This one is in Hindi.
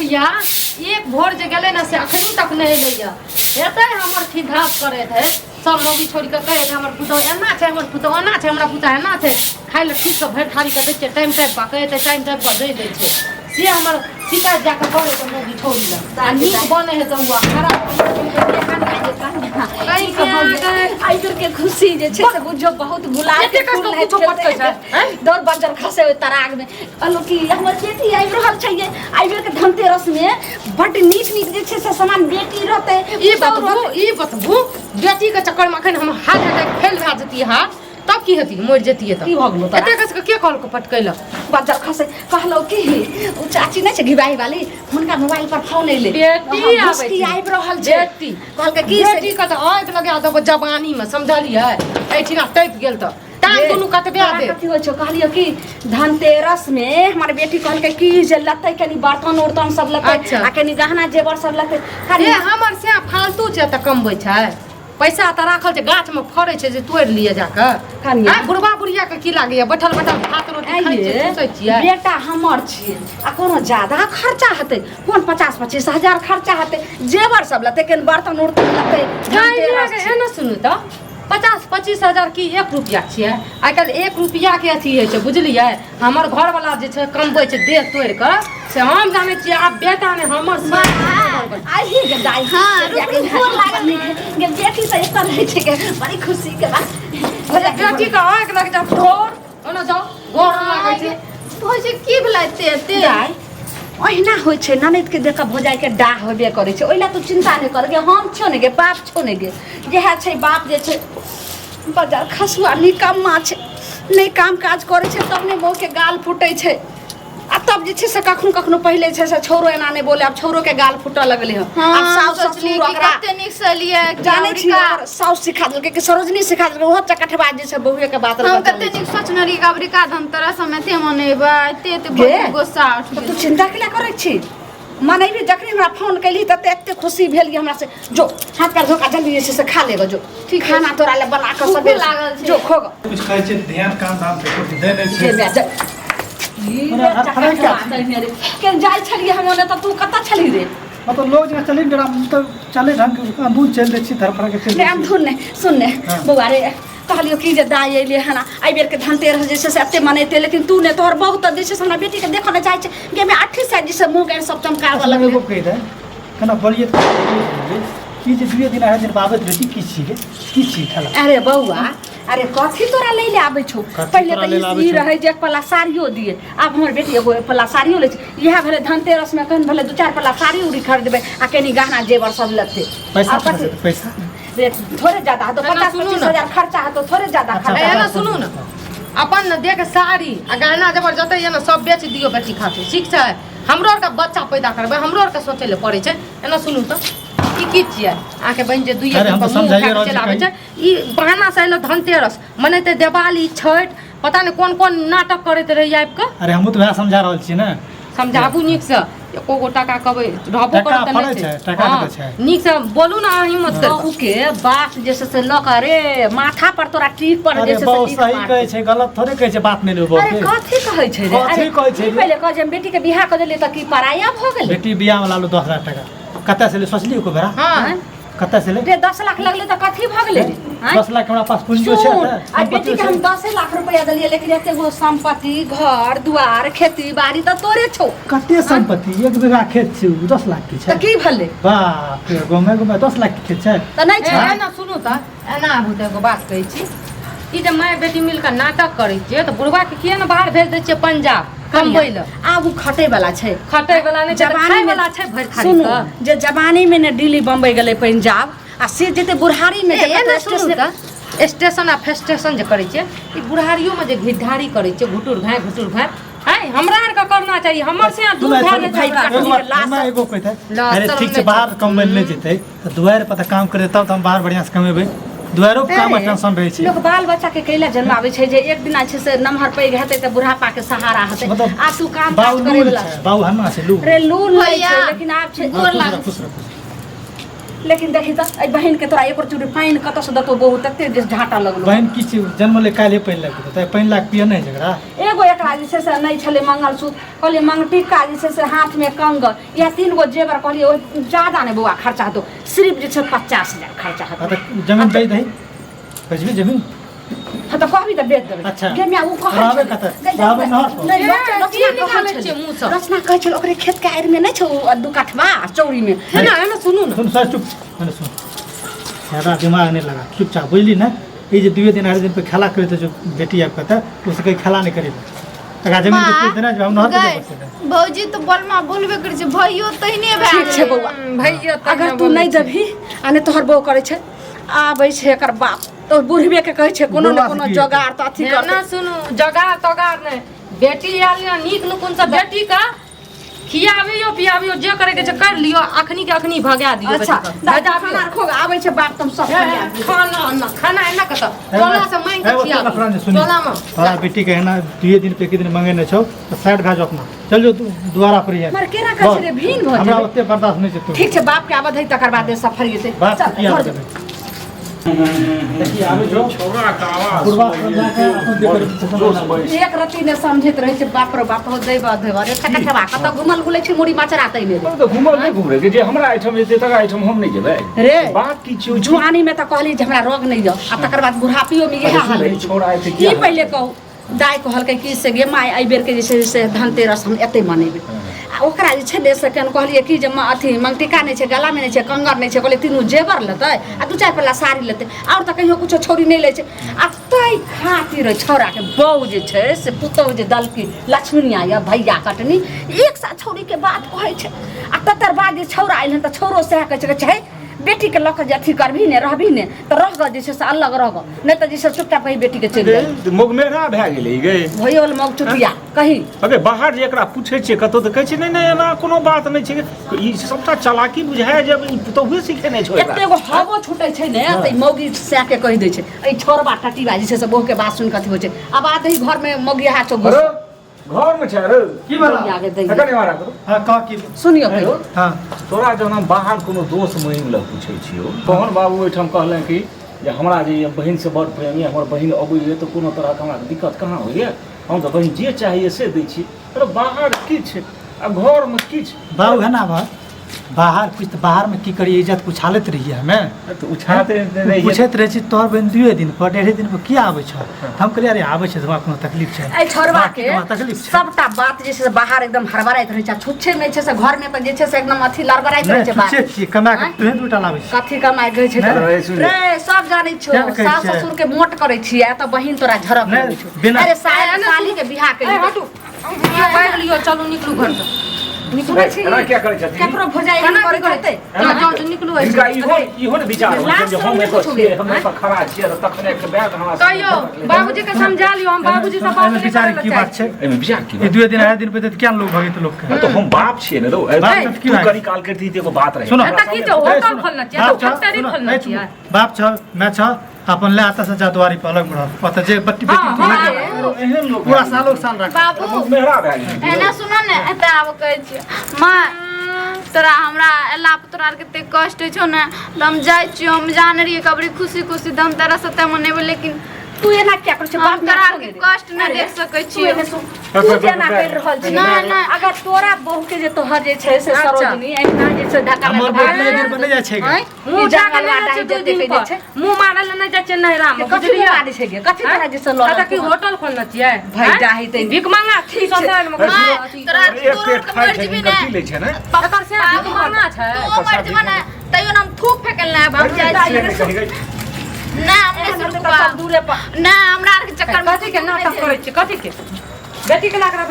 बिया एक भोर जे गेले ना से अखनी तक नहीं लैया एते हमर खिधास करे थे सब लोग छोड़ के कहे थे हमर पुतो एना छै हमर पुतो एना छै हमरा पुता एना छै खाइ ले ठीक से भर थारी के दै छै टाइम टाइम पर कहे थे टाइम टाइम पर दे छै से हमर शिकायत जाके करे तो मोगी छोड़ ले आ नीक बने है तो हुआ खराब आइजर के खुशी जे छै से बुझो बहुत गुलाब के फूल है पटकै छै दौड़ बजर खसे ओइ तराग में अलो की हमर बेटी आइ रहल छै आइजर के धनतेरस में बड नीक नीक जे छै से सामान बेटी रहते ई बतबू बेटी के चक्कर में अखन हम हाथ अटैक फेल भए जती हा तब की हेती मर जती त की भ गेलो एते कस के कहल को पटकैला बजर खसे कहलो की उ चाची नै छै घिबाई वाली हुनका मोबाइल पर फोन एले बेटी आबै की आइ रहल छै बेटी कहल के की बेटी के त आंख लगा दब जवानी में समझलियै एठिना टैप गेल त टाइम दुनु कटबे दे कथि हो छो कहलियो की धनतेरस में हमर बेटी कहल के की जे लते कनी बर्तन उर्तन सब लते आ कनी गहना जेवर सब लते अरे हमर से फालतू छै त कमबै छै पैसा त राखल छै गाछ में फड़ै छै जे तोड़ लिए जाके कनिया बुढ़वा बुढ़िया के की लागैया बैठल बैठल भात रोटी खाइ छै सोचै छियै बेटा हमर छियै आ कोनो ज्यादा खर्चा हेतै कोन 50-25 हजार खर्चा हेतै जेवर सब लते कनी बर्तन उर्तन लते एना सुनू त 50-25 हजार की 1 रुपया छियै आइ काल्हि 1 रुपया के अथी होइ छै बुझलियै हमर घर वाला जे छै कमबै छै देह तोड़ के से हम जानै छियै आब बेटा ने हमर आइ के दाई हां फोन लागल के बेटी से एक रहै छै के बड़ी खुशी के बात बेटी का आंख लग जा ठोर ओना जाओ गोर लागै छै होइ छै की भलाइते ते दाई ओहिना होइ छै ननद के देख भोजाई के डाह होबे करे छै ओइला तू चिंता नहीं कर गे हम छो ने गे बाप छो ने गे यह छै बाप जे छै बाजार खसुआ निकम्मा छै नहीं काम काज करे छै तब ने मोह के गाल फूटे छै आ तब जे छै से कखनो कखनो पहिले छै से छोरो एना नहीं बोले अब छोरो के गाल फूटऽ लगले ह अब साउस ससुर ओकरा कते निक से लिए जाने छी साउस सिखा देलकै कि सरोजनी सिखा देलकै ओहो चकठबा जे छै बहुए के बात हम कते निक सोचनरी गाबरिका धनतेरस में ते मनेबा ते बहुत गुस्सा तू चिंता केला करै छी मनैबी जखनी हमरा फोन कैली त एते खुशी भेल हमरा से जो हाथ का धोखा जल्दी जे से खा लेगो जो ठीक खाना तोरा ले बना के सब लागल छै जो खोग कुछ कहै छै ध्यान काम धाम से कुछ दे नै छै के जाय छलिए हम ओने त तू कत छली रे मतलब लोग जे चले जरा तो चले ढंग के अंदूर चल दे छी धरफड़ा के चल ले हम धुन ने सुन ने बउआ रे कहलियो की जे दाई एले हना आई बेर के धनतेरस जैसे से एते मनेते लेकिन तू ने तोहर बहुत जैसे से हमरा बेटी के देखो ना चाहे छै के में 8 साल जैसे मुंह के सब चमका वाला एगो कह दे कना बलिए की जे दुए दिन है दिन बाबत बेटी की छी खाला अरे बउआ अरे कथी तोरा ले ले आबै छौ पहिले त ई रहे जे एक पल्ला साड़ियो दिए अब हमर बेटी एगो पल्ला साड़ियो ले छै इहा भेले धनतेरस में कन भेले 2-4 पल्ला साड़ी उड़ी खरीद देबे आ कनी गहना जेवर सब लगते पैसा रे थोड़े ज्यादा तो 50-25 हजार खर्चा है तो थोड़े ज्यादा खर्चा एना सुनू न अपन न देख साड़ी आ गहना जबर जते ये न सब बेच दियो बेटी खातिर ठीक छै हमरो का बच्चा पैदा करबे हमरो का सोचे ले पड़े छै एना सुनू त की छियै आके बन जे दुइये दिन पर मुंह चलाबै छै ई बहाना से एलो धनतेरस मनेते दिवाली छठ पता नहीं कोन कोन नाटक करैत रही आबि के अरे हम तो वह समझा रहल छी ना समझाबू नीक से एको गो टाका कहबै रहबो करत नहीं छै टाका छै नीक से बोलू ना हिम्मत कर बहू के बात जैसे से ल करे माथा पर तोरा टीक पर जैसे से टीक सही कहै छै गलत थोड़े कहै छै बात नहीं लेबो अरे कथी कहै छै रे कथी कहै छै पहिले कह जे बेटी के बियाह कर देले त की पराया भ गेलै बेटी बियाह वाला लो 10,000 टाका कते से ले सोचली को बेरा हां कते से ले रे 10 लाख लगले त कथी भ गेलै रे 10 लाख हमरा पास पूंजी छै आ बेटी के हम 10 लाख रुपया देलिए लेकिन एते गो संपत्ति घर दुआर खेती बाड़ी त तोरे छौ कते संपत्ति 1 बीघा खेत छै 10 लाख के छै त की भले बाप रे गोमे 10 लाख के छै त नहीं छै एना सुनू त एना आबू त एगो बात कहै छी ई जे माय बेटी मिलकर नाटक करै छियै त बुढ़वा के किए न बाहर भेज दै छियै पंजाब कमबै ल आब उ खटे वाला छै खटै वाला नै जवानी वाला छै भर खाली सुनो जे जवानी में ने दिल्ली बम्बई गेलै पंजाब आ से जेते बुढ़ारी में स्टेशन आ फेस्टेशन जे करै छै ई बुढ़ारियो में जे घिढारी करै छै घुटुर घाय हाय हमरा आर का करना चाहिए हमर से दूर भाग भाई हमरा एगो कहै अरे ठीक छै बाहर कमबै नै जेतै त दुआर पर त काम करे तब त हम बाहर बढ़िया से कमेबै दुआरो पे काम टेंशन रहै छै लोग बाल बच्चा के कैला जन्मावे छै जे एक दिन छै से नमहर पैग हेतै त बुढ़ापा के सहारा हेतै आ तू काम करे वाला बाऊ हन्ना से लू रे लूल नै छै लेकिन आप छै गोर लाग लेकिन देखी त ए बहिन के तोरा एक चूड़ी पाइन कत से दतो बहुत तते जे झाटा लगलो बहन की चीज जन्म ले काले पहिन लग तो 5 लाख पिया नहीं झगड़ा एगो एकरा जे छै से नहीं छले मंगलसूत्र कहलिए मंगटिका जे छै से हाथ में कंगन या 3 गो जेवर कहलिए ओ ज्यादा नहीं बउआ खर्चा तो सिर्फ जे छै 50,000 खर्चा हां हतो तो जमीन दे दही बजबी जमीन हाँ तो कहबी त बेच देबै अच्छा। गे मैं उ रहबे कतऽ? रहबे नहर पर? नहीं की निकालै छियै मुंह सँ? रचना कहै छल ओकरे खेत के आड़ में नहीं छौ दू कठवा चौड़ी में है ना सुनू ना सुन सर चुप मैंने सुन ज्यादा दिमाग नहीं लगा चुपचाप बुझली ना ये जो 2 दिन 8 दिन पे खेला करे तो जो बेटी आपका था उससे कहीं खेला नहीं करेगा तका जमीन के पूछ देना जो हम नहर पे बसे भौजी तो बलमा बोलबे करे छै भइयो तहिने भए ठीक छै बौआ भैया अगर तू नहीं देबही आ नहीं तोहर बौ करे छै आबै छै एकर बाप तो बुढ़बे के कहै छै कोनो न कोनो जोगाड़ त अथी है कर ना सुनू जगार तगार नहीं बेटी आयल या नीक नुकुन से बेटी का खियाबियो पियाबियो जे करे के छै कर लियो अखनी के अखनी भगा दियो अच्छा बेटी दादा खाना रखो आबै छै बाप तुम सब खा खाना है ना कत टोला से मांग के खिया टोला में तोरा बेटी के है ना 2 दिन पे एक दिन मांगे न छौ तो साइड भा जाओ अपना चल जो तू द्वारा पर है मर केना कहै छै रे भीन भ हमरा जेबै ओते बर्दाश्त नहीं छै तू ठीक छै बाप के आबद है तकर बाद सफर जेतै बात चल, किया घर देबै जेबै। देखिए आबै जो छोरा का आवाज पूर्वा के अपन देख एक रति ने समझैत रहै छै बाप रे बाप हो देबा देबा रे टका ठबा कत घुमल बुलै छै मुड़ी माचरा तै ने तो घुमल नहीं घूम रहे जे हमरा आइटम जेते तक आइटम हम नहीं जेबै रे बात की छियो जुआनी में त कहली जे हमरा रोग नहीं जाओ आ तकर बाद बुढ़ापियो में इहे हाल है छोरा आइ छै की पहले कहू दाय कहलकै कि से गे माय एहि बेर के जे छै से धनतेरस हम एते मनेबै आ ओकरा जे छै ने से केन कहलिए कि जे अथी मंगटिका नहीं छै गला में नहीं छै कंगन नहीं छै कहलिए तीनू जेवर लेतै आ 2-4 पल्ला साड़ी लेतै और त कहियो कुछो छौरी नहीं लै छै आ तै खातिर छौरा के बहू जे छै से पुतौह जे दलकी लक्ष्मणिया या भैया कटनी एक साथ छौरी के बात कहै छै आ तकर बाद जे छौरा आइल त छौरो सएह कहै छै बेटी के लक जे अथी करबी ने रहबी ने त रह ग जे छै से अलग रह ग नहीं त जे छै चुपचाप ही बेटी के चल जाई मुगमेरा भए गेलै गे भयो मग चुटिया कही अबे बाहर जे एकरा पूछे छियै कतौ तऽ कहै छै नहीं नहीं एना कोनो बात नहीं छै ई सबटा चालाकी बुझाय जब तो हुए सीखेने छै एते गो हवो छुटै छै ने त मौगी सए के कहि दै छै ए छोरबा टटीबा जे छै से बहु के बात सुन कथी होइ छै अब आदे घर में मौगी हाथ चो अरे घर में छै रे की बोला आगे दै तकर मारा करो हां कह की सुनियो कहियो हां तोरा जब हम बाहर कोनो दोस्त महिम लग पूछे छियो तहन बाबू ओइठम कहलन कि जे हमरा जे बहिन से बड़ प्रेमी हमर बहिन अबैए तऽ कोनो तरह के हमरा दिक्कत कहाँ होइए हम तऽ बहिन जे चाहिए से दै छी अरे बाहर किछ आ घर में किछ बाबू है ना बाहर कुछ तो बाहर में की करिए इज्जत उछालत रहिए हमें तो उछाते रहिए पूछत रहे छी तोहर बहन 2 दिन पर 1.5 दिन पर किया आबै छ हम कहलिए अरे आबै छै हमरा कोनो तकलीफ छै ए छोरबा के तकलीफ छै सबटा बात जे छै से बाहर एकदम हड़बड़ाइत रहै छै छुच्छे में छै से घर में त जे छै से एकदम अथी लड़बड़ाइत रहै छै बात पूछे छी कमा के तुहे दूटा लाबै छी कथी कमाई गई छै अरे सुन रे सब जानै छौ क्या कहै सास छै? ससुर के मोट करै छियै त बहिन तोरा झरक नहीं, लगै छौ बिना- अरे साली के बियाह के लिए हटू बैग लियो चलू निकलू घर से सुनै छी एना क्या करै छथिन केकरो भोजाई केना करे की करतै? करतै जाओ निकलू इनका ऐसे इहो ने विचार होइ छै जे हम एतऽ छियै हम एतऽ खड़ा छियै तऽ तखन एक बैग हमरा कहियो बाबूजी के समझा लियो हम बाबूजी से बात एहिमे विचार की बात छै एमे विचार की ये 2 दिन 8 दिन पे तो क्या लोग भगे तो लोग के तो हम बाप छियै ने रो बाप तऽ की तू बात? करी काल करती एगो बात रहे सुनो। एता की छौ होटल खोलना चाहिए तो फैक्ट्री खोलना चाहिए बाप छ मैं छ अपन ले आता से जादवारी पे अलग बढ़ पता जे बट्टी हाँ, हाँ, बेटी एहन लोग पूरा सालों साल रख बाबू मेहरा भए गेलै एना सुनो ने एता आब कहै छियै माँ तोरा हमरा एला तोरा आर कते कष्ट छौ ने तऽ हम जाइ छियौ हम जान रहियै कबरी खुशी खुशी दम तेरा सत्ता मनेबै लेकिन तू एना क्या करै छै हम बात तोरा आर के कष्ट न देख सकै तू छियै एने सुन तू जेना कर रहल छी नहीं, नहीं। अगर तोरा बहू के जे तोहर जे छै से अच्छा। सरोजनी एना जे छै ढाका हमर में बेटी देर बने जाय छै हैं मुंह जाके ले छै 2 दिन पर मुंह मारल न जाय छै नहरा में कथी मारी छै गे कथी तरह जे से लड़ आता की होटल खोलना चाहिए भाई डाही ते भीख मांगा ठीक ससुराल में माँ, तोरा एक पेट खाइ छै भी कथी लै छै ने एकर से भीख मांगा छै तू मर जबा ने तैयो हम थूक फेकल ना हम जाइ छी ना हम नहीं सुनबा दूरे पर ना हमरा आर के चक्कर में कथी के नाटक करै छी कथी के बेटी के लाग रहा